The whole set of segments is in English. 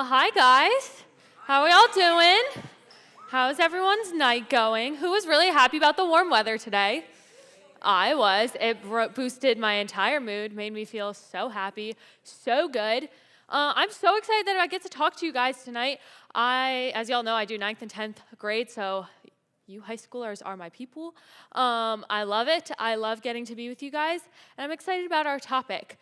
Well, hi guys. How are we all doing? How's everyone's night going? Who was really happy about the warm weather today? I was. It boosted my entire mood, made me feel so happy, so good. I'm so excited that I get to talk to you guys tonight. As y'all know, I do 9th and 10th grade, so you high schoolers are my people. I love it. I love getting to be with you guys, and I'm excited about our topic.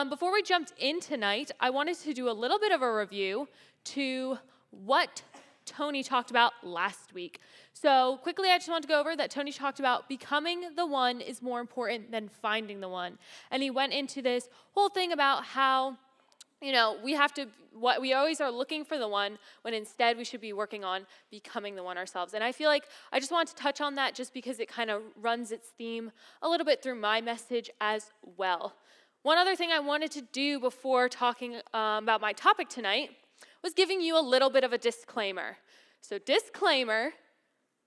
Before we jumped in tonight, I wanted to do a little bit of a review to what Tony talked about last week. So quickly, I just want to go over that Tony talked about becoming the one is more important than finding the one. And he went into this whole thing about how, we always are looking for the one when instead we should be working on becoming the one ourselves. And I feel like I just want to touch on that just because it kind of runs its theme a little bit through my message as well. One other thing I wanted to do before talking about my topic tonight was giving you a little bit of a disclaimer. So disclaimer,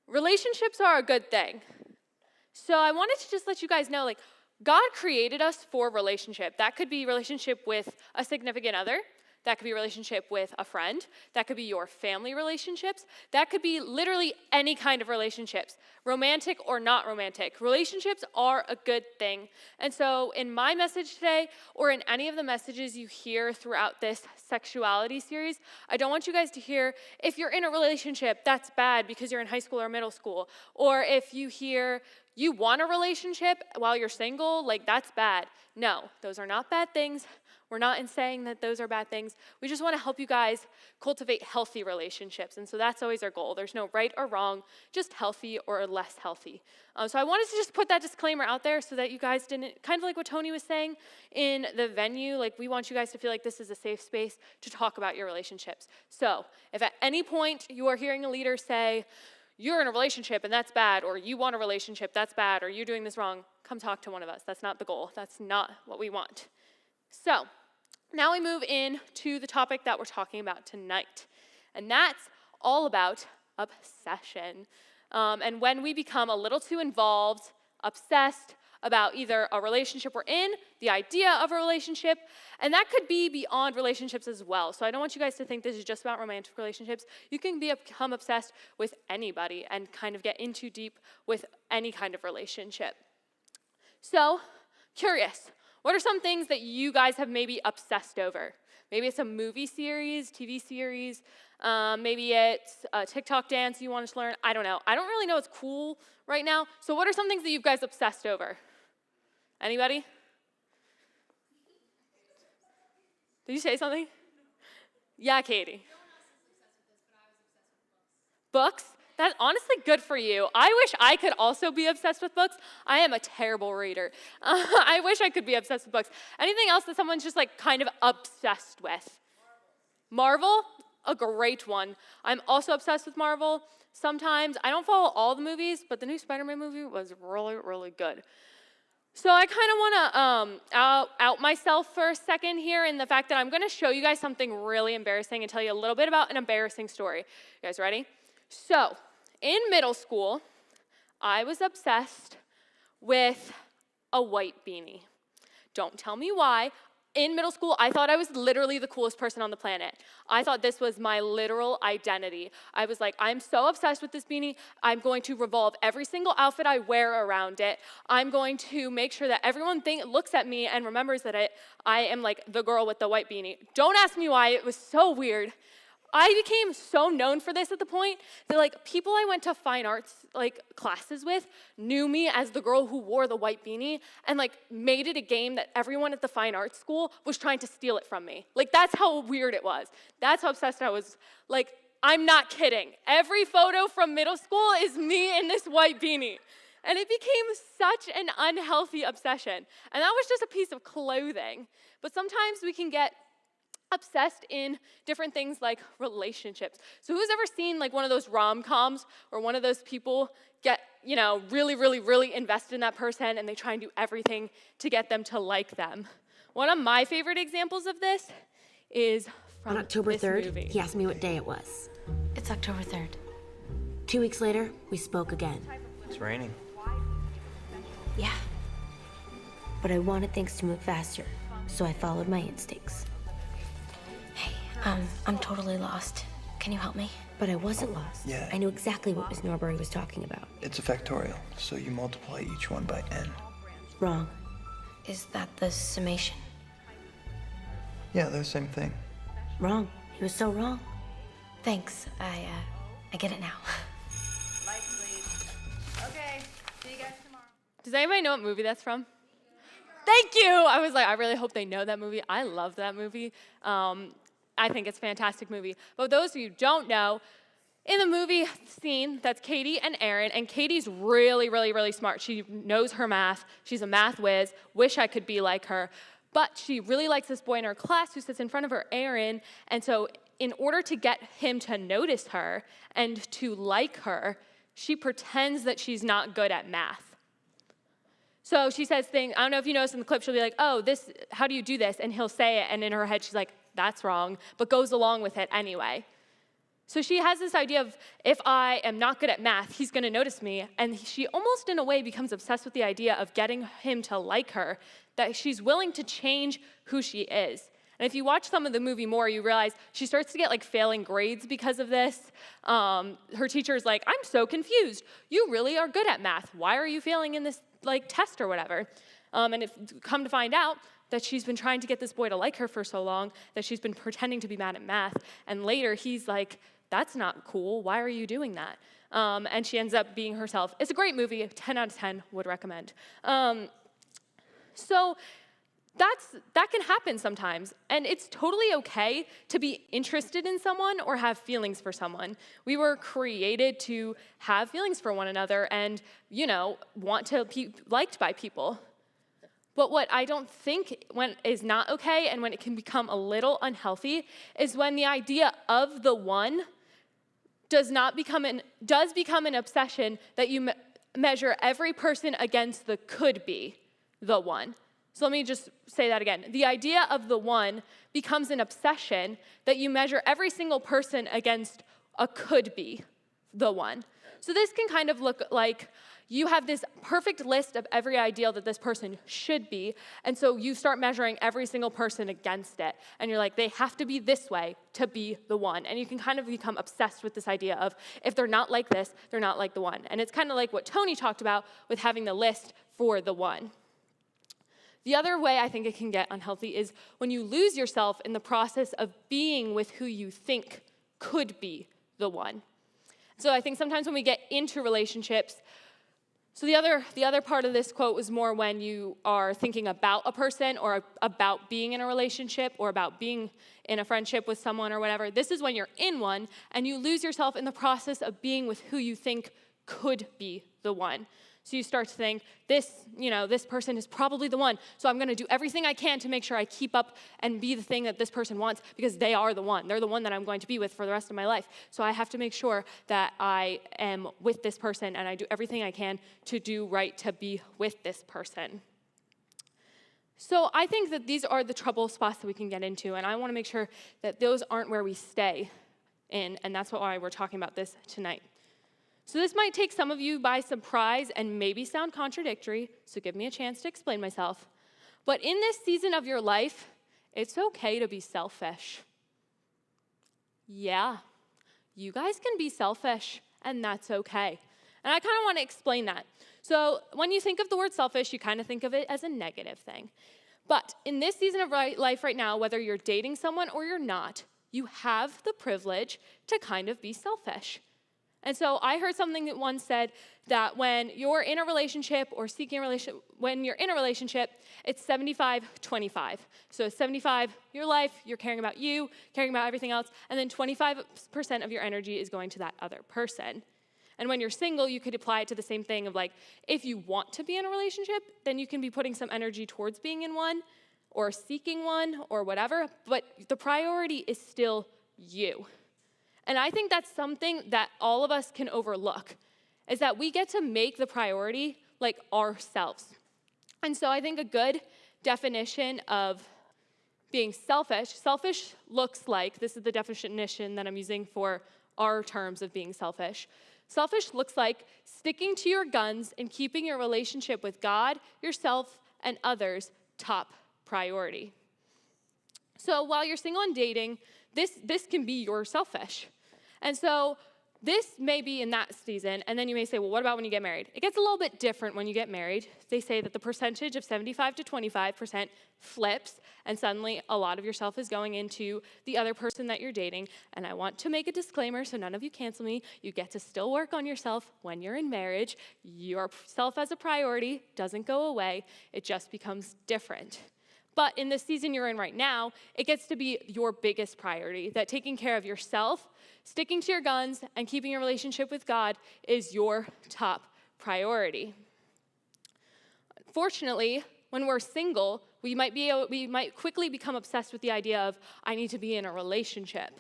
relationships are a good thing. So I wanted to just let you guys know, God created us for relationship. That could be relationship with a significant other. That could be a relationship with a friend. That could be your family relationships. That could be literally any kind of relationships, romantic or not romantic. Relationships are a good thing. And so in my message today, or in any of the messages you hear throughout this sexuality series, I don't want you guys to hear, if you're in a relationship, that's bad because you're in high school or middle school. Or if you hear, you want a relationship while you're single, that's bad. No, those are not bad things. We're not saying that those are bad things. We just want to help you guys cultivate healthy relationships. And so that's always our goal. There's no right or wrong, just healthy or less healthy. So I wanted to just put that disclaimer out there so that you guys didn't, kind of like what Tony was saying in the venue, we want you guys to feel like this is a safe space to talk about your relationships. So if at any point you are hearing a leader say, you're in a relationship and that's bad, or you want a relationship, that's bad, or you're doing this wrong, come talk to one of us. That's not the goal. That's not what we want. So now we move into the topic that we're talking about tonight, and that's all about obsession. And when we become a little too involved, obsessed about either a relationship we're in, the idea of a relationship, and that could be beyond relationships as well. So I don't want you guys to think this is just about romantic relationships. You can become obsessed with anybody and kind of get in too deep with any kind of relationship. So, curious, what are some things that you guys have maybe obsessed over? Maybe it's a movie series, TV series, maybe it's a TikTok dance you want to learn. I don't know. I don't really know what's cool right now. So what are some things that you guys obsessed over? Anybody? Did you say something? Yeah, Katie. No one else is obsessed with this, but I was obsessed with books. Books? That's honestly good for you. I wish I could also be obsessed with books. I am a terrible reader. I wish I could be obsessed with books. Anything else that someone's just kind of obsessed with? Marvel? A great one. I'm also obsessed with Marvel. Sometimes, I don't follow all the movies, but the new Spider-Man movie was really, really good. So I kind of want to out myself for a second here in the fact that I'm going to show you guys something really embarrassing and tell you a little bit about an embarrassing story. You guys ready? So, in middle school, I was obsessed with a white beanie. Don't tell me why. In middle school, I thought I was literally the coolest person on the planet. I thought this was my literal identity. I was like, I'm so obsessed with this beanie, I'm going to revolve every single outfit I wear around it. I'm going to make sure that everyone looks at me and remembers that I am the girl with the white beanie. Don't ask me why, it was so weird. I became so known for this at the point that people I went to fine arts classes with knew me as the girl who wore the white beanie and made it a game that everyone at the fine arts school was trying to steal it from me. That's how weird it was. That's how obsessed I was. I'm not kidding. Every photo from middle school is me in this white beanie. And it became such an unhealthy obsession. And that was just a piece of clothing. But sometimes we can get obsessed in different things like relationships. So who's ever seen one of those rom-coms where one of those people get, really, really, really invested in that person and they try and do everything to get them to like them? One of my favorite examples of this is from on October this 3rd, movie. He asked me what day it was. It's October 3rd. 2 weeks later, we spoke again. It's raining. Yeah. But I wanted things to move faster, so I followed my instincts. Hey, I'm totally lost. Can you help me? But I wasn't lost. Yeah. I knew exactly what Miss Norbury was talking about. It's a factorial, so you multiply each one by n. Wrong. Is that the summation? Yeah, they're the same thing. Wrong. He was so wrong. Thanks. I get it now. Lights, please. Okay, see you guys tomorrow. Does anybody know what movie that's from? Thank you! I was like, I really hope they know that movie. I love that movie. I think it's a fantastic movie. But those of you who don't know, in the movie scene, that's Katie and Aaron, and Katie's really, really, really smart. She knows her math. She's a math whiz. Wish I could be like her. But she really likes this boy in her class who sits in front of her, Aaron, and so in order to get him to notice her and to like her, she pretends that she's not good at math. So she says things, I don't know if you noticed in the clip, she'll be like, oh, this, how do you do this? And he'll say it, and in her head, she's like, that's wrong, but goes along with it anyway. So she has this idea of, if I am not good at math, he's gonna notice me, and she almost in a way becomes obsessed with the idea of getting him to like her, that she's willing to change who she is. And if you watch some of the movie more, you realize she starts to get like failing grades because of this. Her teacher's like, I'm so confused. You really are good at math. Why are you failing in this like test or whatever? And if come to find out that she's been trying to get this boy to like her for so long that she's been pretending to be bad at math. And later he's like, that's not cool. Why are you doing that? And she ends up being herself. It's a great movie. 10 out of 10 would recommend. So that can happen sometimes, and it's totally okay to be interested in someone or have feelings for someone. We were created to have feelings for one another and, want to be liked by people. But what I don't think when is not okay and when it can become a little unhealthy is when the idea of the one does become an obsession that you measure every person against the could be the one. So let me just say that again. The idea of the one becomes an obsession that you measure every single person against a could be the one. So this can kind of look like you have this perfect list of every ideal that this person should be, and so you start measuring every single person against it. And you're like, they have to be this way to be the one. And you can kind of become obsessed with this idea of, if they're not like this, they're not like the one. And it's kind of like what Tony talked about with having the list for the one. The other way I think it can get unhealthy is when you lose yourself in the process of being with who you think could be the one. So I think sometimes when we get into relationships, so the other part of this quote was more when you are thinking about a person or about being in a relationship or about being in a friendship with someone or whatever. This is when you're in one and you lose yourself in the process of being with who you think could be the one. So you start to think, this person is probably the one, so I'm gonna do everything I can to make sure I keep up and be the thing that this person wants because they are the one. They're the one that I'm going to be with for the rest of my life. So I have to make sure that I am with this person and I do everything I can to do right to be with this person. So I think that these are the trouble spots that we can get into, and I wanna make sure that those aren't where we stay in, and that's why we're talking about this tonight. So this might take some of you by surprise and maybe sound contradictory, so give me a chance to explain myself. But in this season of your life, it's okay to be selfish. Yeah, you guys can be selfish, and that's okay. And I kind of want to explain that. So when you think of the word selfish, you kind of think of it as a negative thing. But in this season of life right now, whether you're dating someone or you're not, you have the privilege to kind of be selfish. And so I heard something that once said that when you're in a relationship or seeking a relationship, when you're in a relationship, it's 75-25. So 75, your life, you're caring about you, caring about everything else, and then 25% of your energy is going to that other person. And when you're single, you could apply it to the same thing of like, if you want to be in a relationship, then you can be putting some energy towards being in one or seeking one or whatever, but the priority is still you. And I think that's something that all of us can overlook, is that we get to make the priority like ourselves. And so I think a good definition of being selfish looks like, this is the definition that I'm using for our terms of being selfish. Selfish looks like sticking to your guns and keeping your relationship with God, yourself, and others top priority. So while you're single and dating, this can be your selfish. And so this may be in that season, and then you may say, well, what about when you get married? It gets a little bit different when you get married. They say that the percentage of 75 to 25% flips, and suddenly a lot of yourself is going into the other person that you're dating. And I want to make a disclaimer so none of you cancel me. You get to still work on yourself when you're in marriage. Yourself as a priority doesn't go away. It just becomes different. But in the season you're in right now, it gets to be your biggest priority, that taking care of yourself, sticking to your guns, and keeping your relationship with God is your top priority. Fortunately, when we're single, we might quickly become obsessed with the idea of, I need to be in a relationship.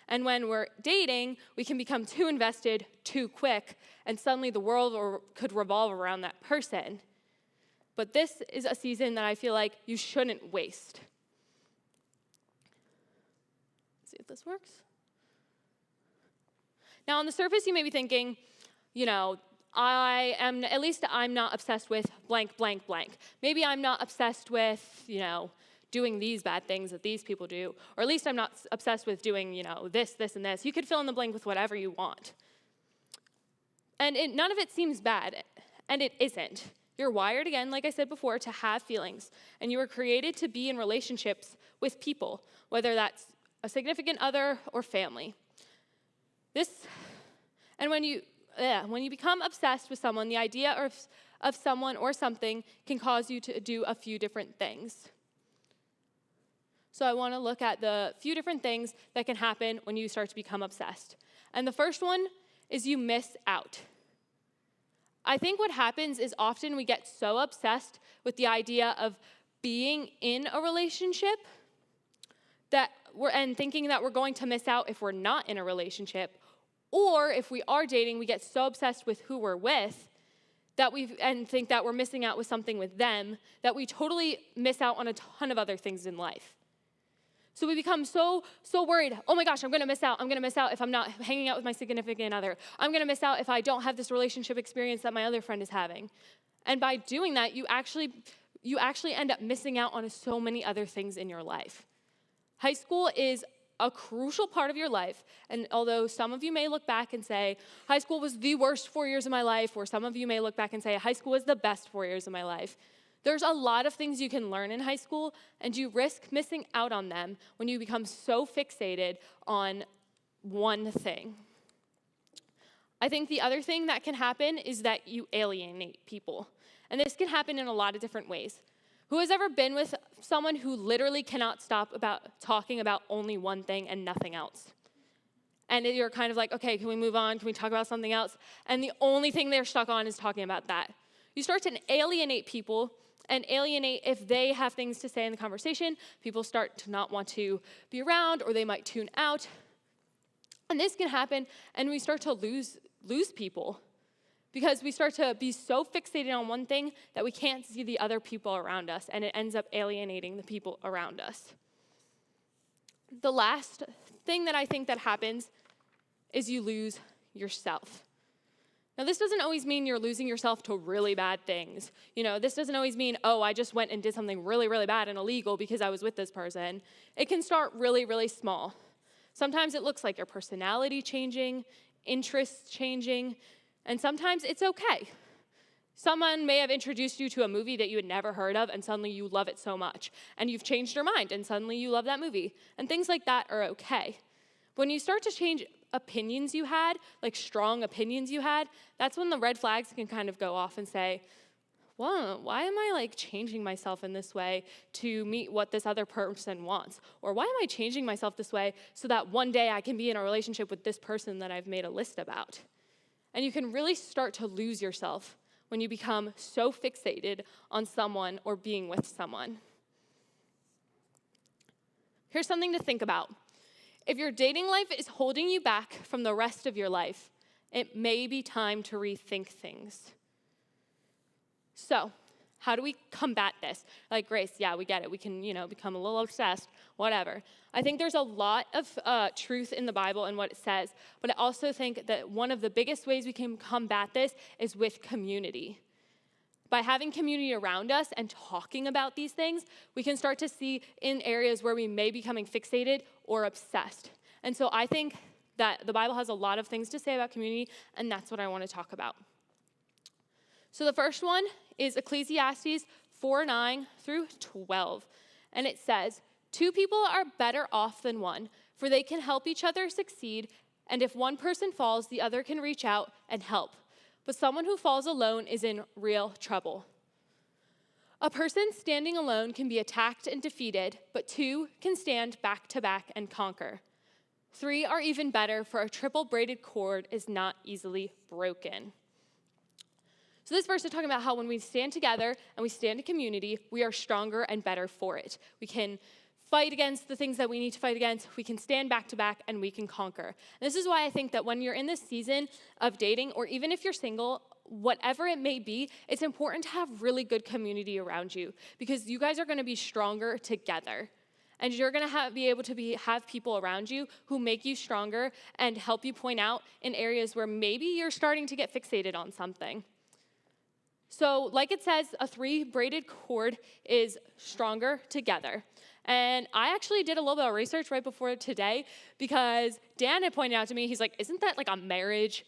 And when we're dating, we can become too invested too quick, and suddenly the world could revolve around that person. But this is a season that I feel like you shouldn't waste. Let's see if this works. Now, on the surface, you may be thinking, I'm not obsessed with blank, blank, blank. Maybe I'm not obsessed with, doing these bad things that these people do, or at least I'm not obsessed with doing, this, this, and this. You could fill in the blank with whatever you want. And none of it seems bad, and it isn't. You're wired, again, like I said before, to have feelings, and you were created to be in relationships with people, whether that's a significant other or family. And when you become obsessed with someone, the idea of someone or something can cause you to do a few different things. So I want to look at the few different things that can happen when you start to become obsessed. And the first one is you miss out. I think what happens is often we get so obsessed with the idea of being in a relationship and thinking that we're going to miss out if we're not in a relationship, or if we are dating, we get so obsessed with who we're with and think that we're missing out with something with them that we totally miss out on a ton of other things in life. So we become so worried. Oh my gosh, I'm going to miss out. I'm going to miss out if I'm not hanging out with my significant other. I'm going to miss out if I don't have this relationship experience that my other friend is having. And by doing that, you actually end up missing out on so many other things in your life. High school is a crucial part of your life. And although some of you may look back and say, high school was the worst 4 years of my life, or some of you may look back and say, high school was the best 4 years of my life, there's a lot of things you can learn in high school, and you risk missing out on them when you become so fixated on one thing. I think the other thing that can happen is that you alienate people. And this can happen in a lot of different ways. Who has ever been with someone who literally cannot stop talking about only one thing and nothing else? And you're kind of like, okay, can we move on? Can we talk about something else? And the only thing they're stuck on is talking about that. You start to alienate people, and alienate if they have things to say in the conversation. People start to not want to be around, or they might tune out. And this can happen, and we start to lose people because we start to be so fixated on one thing that we can't see the other people around us, and it ends up alienating the people around us. The last thing that I think that happens is you lose yourself. Now, this doesn't always mean you're losing yourself to really bad things. This doesn't always mean, oh, I just went and did something really, really bad and illegal because I was with this person. It can start really, really small. Sometimes it looks like your personality changing, interests changing, and sometimes it's okay. Someone may have introduced you to a movie that you had never heard of, and suddenly you love it so much. And you've changed your mind, and suddenly you love that movie. And things like that are okay. When you start to change opinions you had, like strong opinions you had, that's when the red flags can kind of go off and say, well, why am I changing myself in this way to meet what this other person wants? Or why am I changing myself this way so that one day I can be in a relationship with this person that I've made a list about? And you can really start to lose yourself when you become so fixated on someone or being with someone. Here's something to think about. If your dating life is holding you back from the rest of your life, it may be time to rethink things. So, how do we combat this? Like, Grace, yeah, we get it. We can, become a little obsessed, whatever. I think there's a lot of truth in the Bible and what it says, but I also think that one of the biggest ways we can combat this is with community. by having community around us and talking about these things, we can start to see in areas where we may be becoming fixated or obsessed. And so I think that the Bible has a lot of things to say about community, and that's what I want to talk about. So the first one is Ecclesiastes 4:9 through 12. And it says, "Two people are better off than one, for they can help each other succeed, and if one person falls, the other can reach out and help. But someone who falls alone is in real trouble. A person standing alone can be attacked and defeated, but two can stand back to back and conquer. Three are even better, for a triple braided cord is not easily broken." So this verse is talking about how when we stand together and we stand in community, we are stronger and better for it. We can fight against the things that we need to fight against. We can stand back to back and we can conquer. And this is why I think that when you're in this season of dating, or even if you're single, whatever it may be, it's important to have really good community around you, because you guys are going to be stronger together. And you're going to be able to have people around you who make you stronger and help you point out in areas where maybe you're starting to get fixated on something. So like it says, a three braided cord is stronger together. And I actually did a little bit of research right before today, because Dan had pointed out to me, he's like, isn't that like a marriage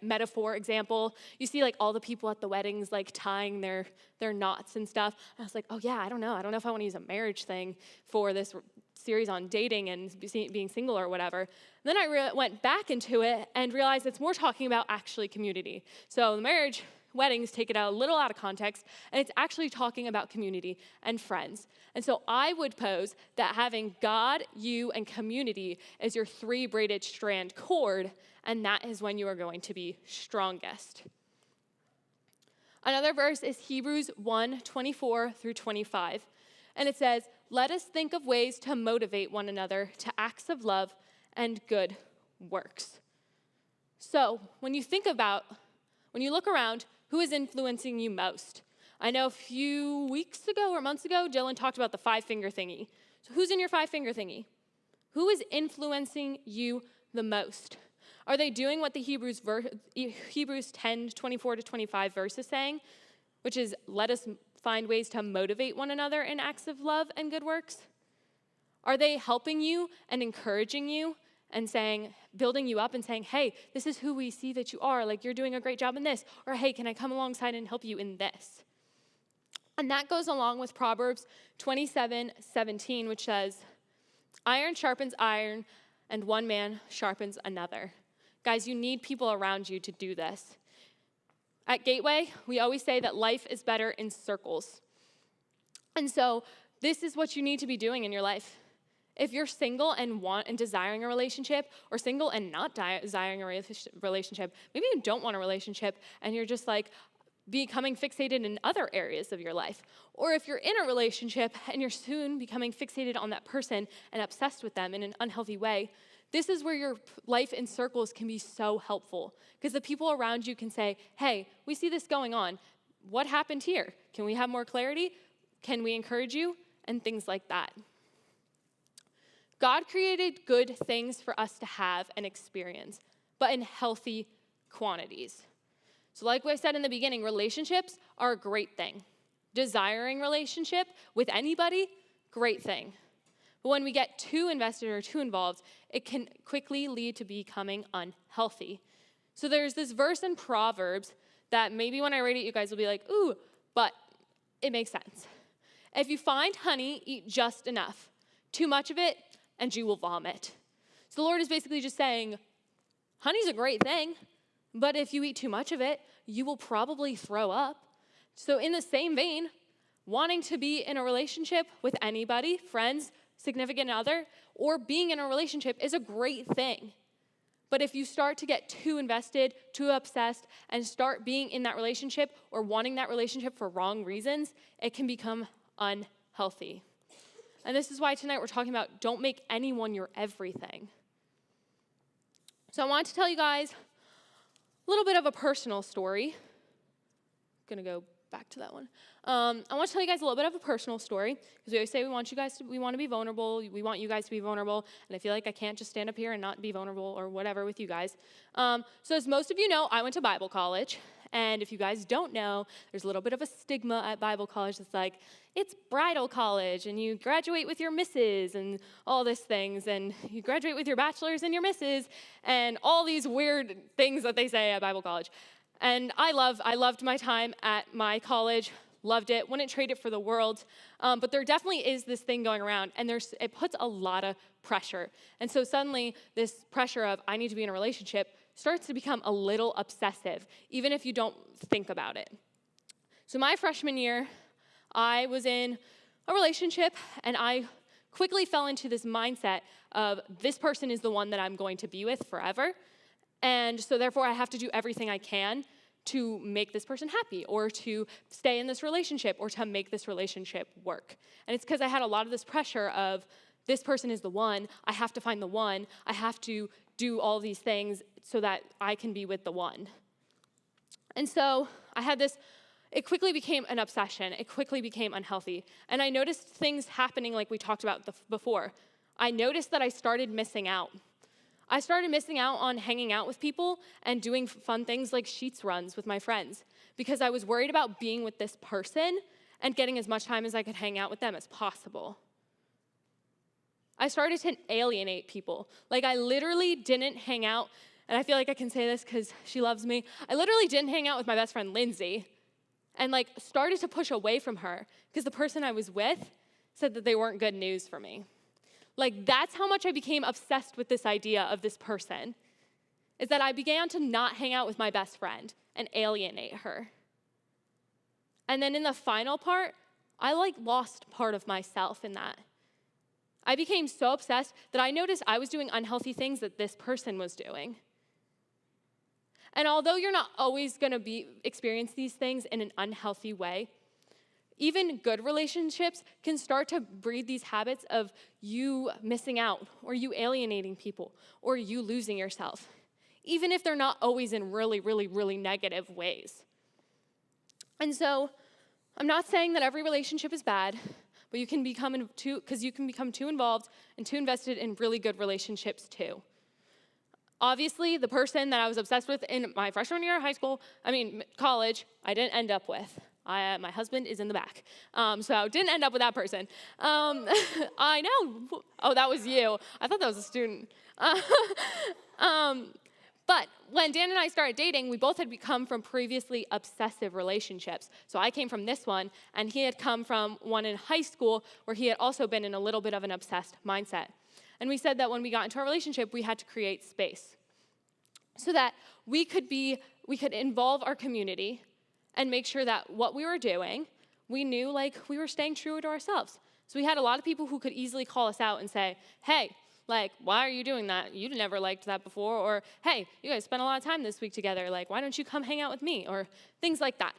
metaphor example? You see like all the people at the weddings like tying their knots and stuff. And I was like, oh yeah, I don't know if I want to use a marriage thing for this series on dating and being single or whatever. And then I went back into it and realized it's more talking about actually community. So the marriage weddings take it a little out of context, and it's actually talking about community and friends. And so I would pose that having God, you, and community is your three braided strand cord, and that is when you are going to be strongest. Another verse is Hebrews 1:24 through 25. And it says, "Let us think of ways to motivate one another to acts of love and good works." So when you look around, who is influencing you most? I know a few weeks ago or months ago, Dylan talked about the 5-finger thingy. So who's in your 5-finger thingy? Who is influencing you the most? Are they doing what the Hebrews 10:24 to 25 verse is saying, which is, let us find ways to motivate one another in acts of love and good works? Are they helping you and encouraging you and building you up and saying, hey, this is who we see that you are, like you're doing a great job in this, or hey, can I come alongside and help you in this? And that goes along with Proverbs 27:17, which says, "Iron sharpens iron, and one man sharpens another." Guys, you need people around you to do this. At Gateway, we always say that life is better in circles. And so this is what you need to be doing in your life. If you're single and want and desiring a relationship, or single and not desiring a relationship, maybe you don't want a relationship and you're just like becoming fixated in other areas of your life. Or if you're in a relationship and you're soon becoming fixated on that person and obsessed with them in an unhealthy way, this is where your life in circles can be so helpful, because the people around you can say, hey, we see this going on. What happened here? Can we have more clarity? Can we encourage you? And things like that. God created good things for us to have and experience, but in healthy quantities. So like I said in the beginning, relationships are a great thing. Desiring relationship with anybody, great thing. But when we get too invested or too involved, it can quickly lead to becoming unhealthy. So there's this verse in Proverbs that maybe when I read it, you guys will be like, ooh, but it makes sense. If you find honey, eat just enough. Too much of it, and you will vomit. So the Lord is basically just saying, honey's a great thing, but if you eat too much of it, you will probably throw up. So in the same vein, wanting to be in a relationship with anybody, friends, significant other, or being in a relationship is a great thing. But if you start to get too invested, too obsessed, and start being in that relationship or wanting that relationship for wrong reasons, it can become unhealthy. And this is why tonight we're talking about don't make anyone your everything. So I want to tell you guys a little bit of a personal story. I'm going to go back to that one. I want to tell you guys a little bit of a personal story, because we always say we want to be vulnerable. We want you guys to be vulnerable, and I feel like I can't just stand up here and not be vulnerable or whatever with you guys. So as most of you know, I went to Bible college, And if you guys don't know, there's a little bit of a stigma at Bible college that's like, it's bridal college, and you graduate with your misses and all these things, and you graduate with your bachelor's and your misses, and all these weird things that they say at Bible college. And I loved my time at my college, loved it, wouldn't trade it for the world. But there definitely is this thing going around, and it puts a lot of pressure. And so suddenly this pressure of I need to be in a relationship starts to become a little obsessive, even if you don't think about it. So my freshman year, I was in a relationship, and I quickly fell into this mindset of this person is the one that I'm going to be with forever. And so therefore I have to do everything I can to make this person happy, or to stay in this relationship, or to make this relationship work. And it's because I had a lot of this pressure of this person is the one, I have to find the one, I have to do all these things so that I can be with the one. And so I had this, it quickly became an obsession. It quickly became unhealthy. And I noticed things happening like we talked about before. I noticed that I started missing out. I started missing out on hanging out with people and doing fun things like sheets runs with my friends because I was worried about being with this person and getting as much time as I could hang out with them as possible. I started to alienate people. Like, I literally didn't hang out, and I feel like I can say this because she loves me. I literally didn't hang out with my best friend, Lindsay, and started to push away from her because the person I was with said that they weren't good news for me. That's how much I became obsessed with this idea of this person, is that I began to not hang out with my best friend and alienate her. And then in the final part, I lost part of myself in that. I became so obsessed that I noticed I was doing unhealthy things that this person was doing. And although you're not always going to experience these things in an unhealthy way, even good relationships can start to breed these habits of you missing out, or you alienating people, or you losing yourself, even if they're not always in really, really, really negative ways. And so I'm not saying that every relationship is bad, but you can become too involved and too invested in really good relationships too. Obviously, the person that I was obsessed with in my freshman year of college, I didn't end up with. My husband is in the back, so I didn't end up with that person. I know. Oh, that was you. I thought that was a student. But when Dan and I started dating, we both had come from previously obsessive relationships. So I came from this one, and he had come from one in high school where he had also been in a little bit of an obsessed mindset. And we said that when we got into our relationship, we had to create space so that we could involve our community and make sure that what we were doing, we knew we were staying true to ourselves. So we had a lot of people who could easily call us out and say, hey, why are you doing that? You never liked that before. Or, hey, you guys spent a lot of time this week together. Why don't you come hang out with me? Or things like that.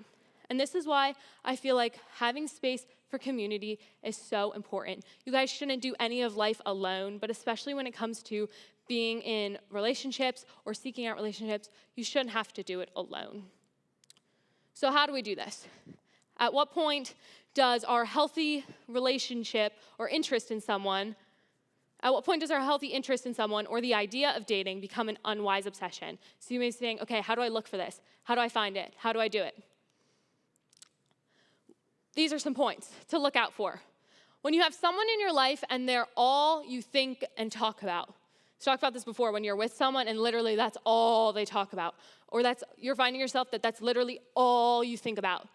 And this is why I feel like having space for community is so important. You guys shouldn't do any of life alone, but especially when it comes to being in relationships or seeking out relationships, you shouldn't have to do it alone. So how do we do this? At what point does our healthy relationship or interest in someone, or the idea of dating become an unwise obsession? So you may be saying, okay, how do I look for this? How do I find it? How do I do it? These are some points to look out for. When you have someone in your life and they're all you think and talk about. So I talked about this before, when you're with someone and literally that's all they talk about. Or you're finding yourself that's literally all you think about.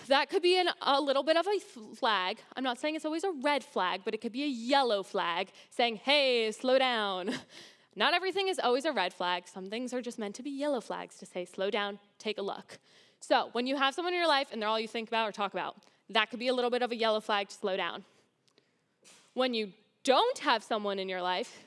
That could be a little bit of a flag. I'm not saying it's always a red flag, but it could be a yellow flag saying, hey, slow down. Not everything is always a red flag. Some things are just meant to be yellow flags to say, slow down, take a look. So when you have someone in your life and they're all you think about or talk about, that could be a little bit of a yellow flag to slow down. When you don't have someone in your life,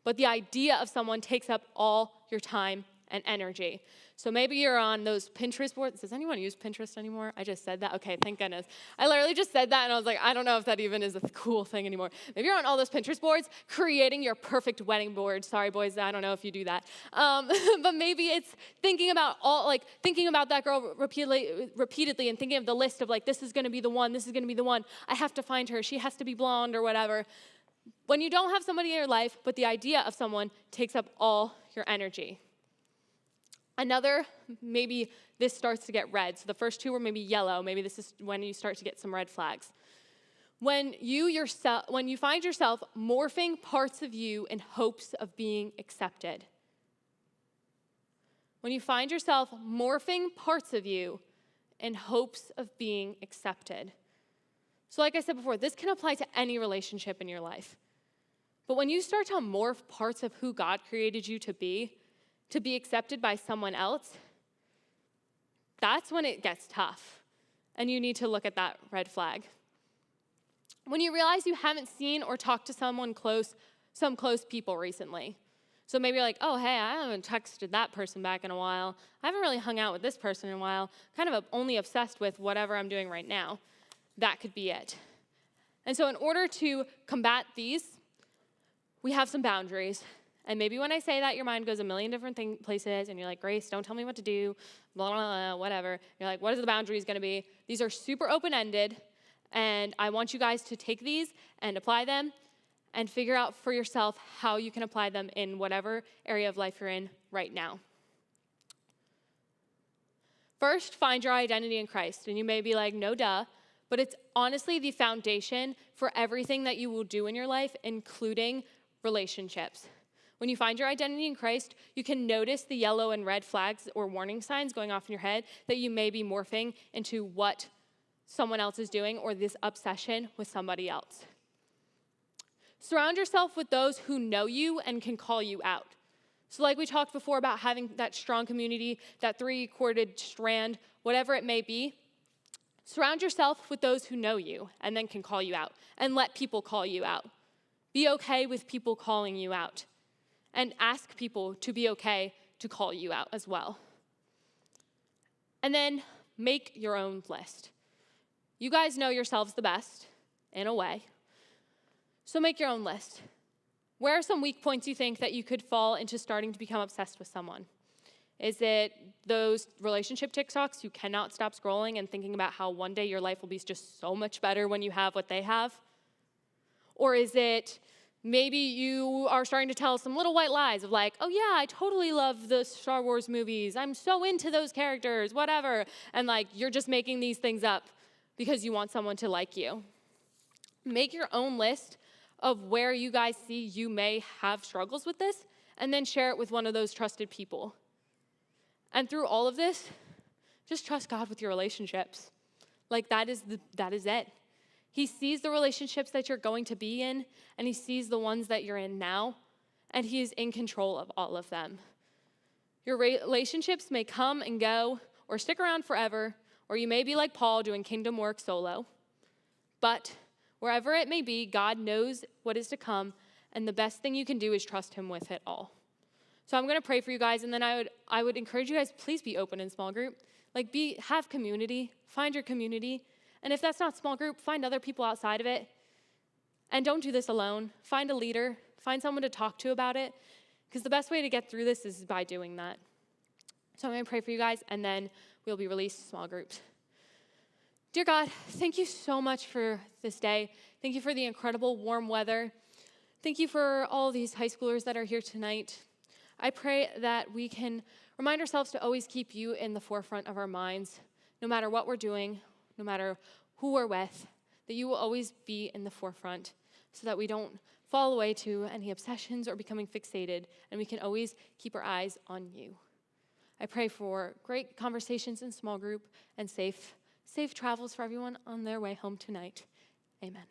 but the idea of someone takes up all your time and energy. So maybe you're on those Pinterest boards. Does anyone use Pinterest anymore? I just said that. Okay, thank goodness. I literally just said that, and I was like, I don't know if that even is a cool thing anymore. Maybe you're on all those Pinterest boards creating your perfect wedding board. Sorry, boys, I don't know if you do that. But maybe it's thinking about that girl repeatedly and thinking of the list of this is going to be the one, this is going to be the one. I have to find her. She has to be blonde or whatever. When you don't have somebody in your life, but the idea of someone takes up all your energy. Another, maybe this starts to get red. So the first two were maybe yellow. Maybe this is when you start to get some red flags. When you find yourself morphing parts of you in hopes of being accepted. When you find yourself morphing parts of you in hopes of being accepted. So like I said before, this can apply to any relationship in your life. But when you start to morph parts of who God created you to be accepted by someone else, that's when it gets tough. And you need to look at that red flag. When you realize you haven't seen or talked to some close people recently. So maybe you're like, oh, hey, I haven't texted that person back in a while. I haven't really hung out with this person in a while. Kind of only obsessed with whatever I'm doing right now. That could be it. And so in order to combat these, we have some boundaries. And maybe when I say that, your mind goes a million different places, and you're like, Grace, don't tell me what to do, blah, blah, blah, whatever. You're like, what is the boundaries going to be? These are super open-ended, and I want you guys to take these and apply them and figure out for yourself how you can apply them in whatever area of life you're in right now. First, find your identity in Christ. And you may be like, no duh, but it's honestly the foundation for everything that you will do in your life, including relationships. When you find your identity in Christ, you can notice the yellow and red flags or warning signs going off in your head that you may be morphing into what someone else is doing or this obsession with somebody else. Surround yourself with those who know you and can call you out. So like we talked before about having that strong community, that three-corded strand, whatever it may be, surround yourself with those who know you and then can call you out, and let people call you out. Be okay with people calling you out, and ask people to be okay to call you out as well. And then make your own list. You guys know yourselves the best, in a way. So make your own list. Where are some weak points you think that you could fall into starting to become obsessed with someone? Is it those relationship TikToks you cannot stop scrolling and thinking about how one day your life will be just so much better when you have what they have? Or is it maybe you are starting to tell some little white lies of like, oh yeah, I totally love the Star Wars movies. I'm so into those characters, whatever. And like, you're just making these things up because you want someone to like you. Make your own list of where you guys see you may have struggles with this, and then share it with one of those trusted people. And through all of this, just trust God with your relationships. Like that is it. He sees the relationships that you're going to be in, and he sees the ones that you're in now, and he is in control of all of them. Your relationships may come and go, or stick around forever, or you may be like Paul doing kingdom work solo. But wherever it may be, God knows what is to come, and the best thing you can do is trust him with it all. So I'm going to pray for you guys, and then I would encourage you guys, please be open in small group. Like have community, find your community. And if that's not small group, find other people outside of it. And don't do this alone. Find a leader, find someone to talk to about it, because the best way to get through this is by doing that. So I'm going to pray for you guys, and then we'll be released to small groups. Dear God, thank you so much for this day. Thank you for the incredible warm weather. Thank you for all these high schoolers that are here tonight. I pray that we can remind ourselves to always keep you in the forefront of our minds, no matter what we're doing, no matter who we're with, that you will always be in the forefront so that we don't fall away to any obsessions or becoming fixated, and we can always keep our eyes on you. I pray for great conversations in small group and safe travels for everyone on their way home tonight. Amen.